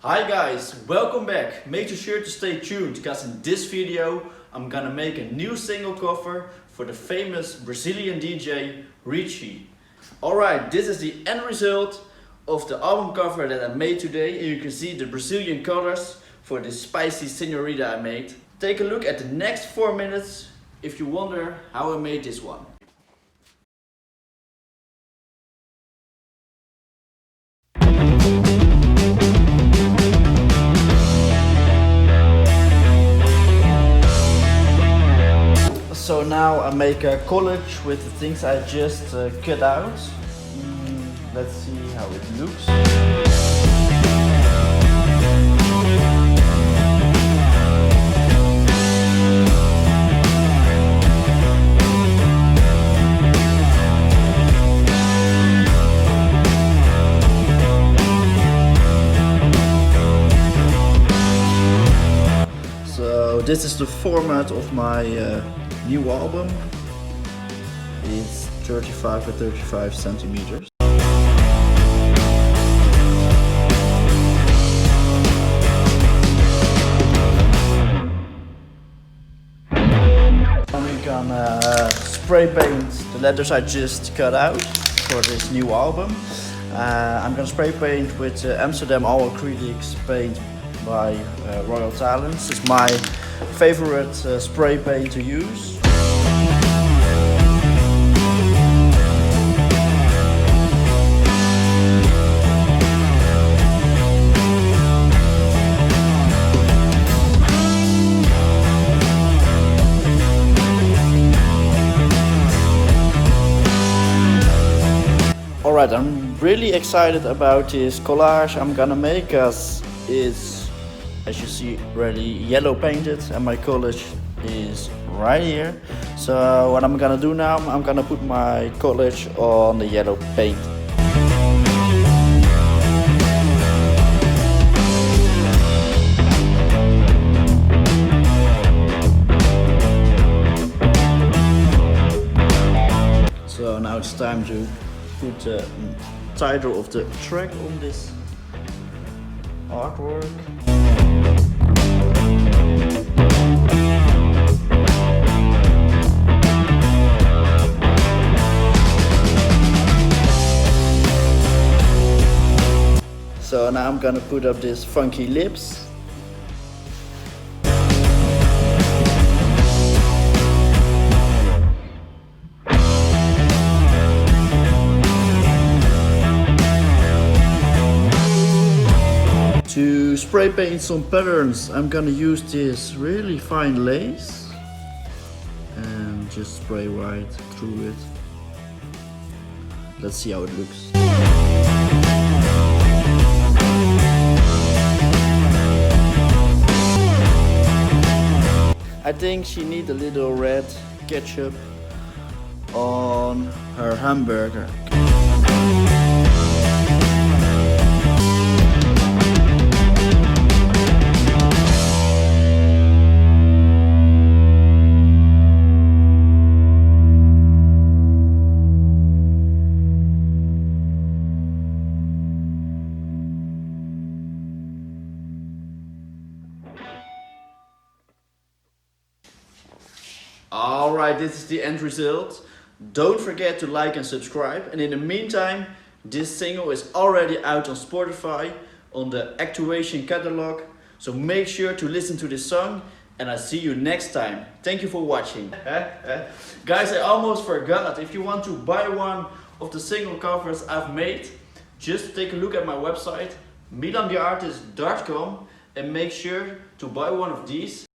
Hi guys, welcome back. Make sure to stay tuned because in this video I'm gonna make a new single cover for the famous Brazilian DJ RICCI. Alright, this is the end result of the album cover that I made today, and you can see the Brazilian colors for this spicy señorita I made. Take a look at the next 4 minutes if you wonder how I made this one. So now I make a collage with the things I just cut out. Let's see how it looks. So this is the format of my new album. It's 35 by 35 centimeters. We're gonna spray paint the letters I just cut out for this new album. I'm gonna spray paint with Amsterdam All Acrylics paint by Royal Talents. It's my favorite spray paint to use. Alright, I'm really excited about this collage I'm gonna make, as it's, as you see, already yellow painted and my collage is right here. So what I'm gonna do now, I'm gonna put my collage on the yellow paint. So now it's time to put the title of the track on this artwork. So now I'm gonna put up these funky lips. To spray paint some patterns, I'm gonna use this really fine lace and just spray right through it. Let's see how it looks. I think she needs a little red ketchup on her hamburger. Alright, this is the end result. Don't forget to like and subscribe, and in the meantime, this single is already out on Spotify on the Actuation catalog, so make sure to listen to this song, and I'll see you next time. Thank you for watching. Guys, I almost forgot, if you want to buy one of the single covers I've made, just take a look at my website milan-theartist.com and make sure to buy one of these.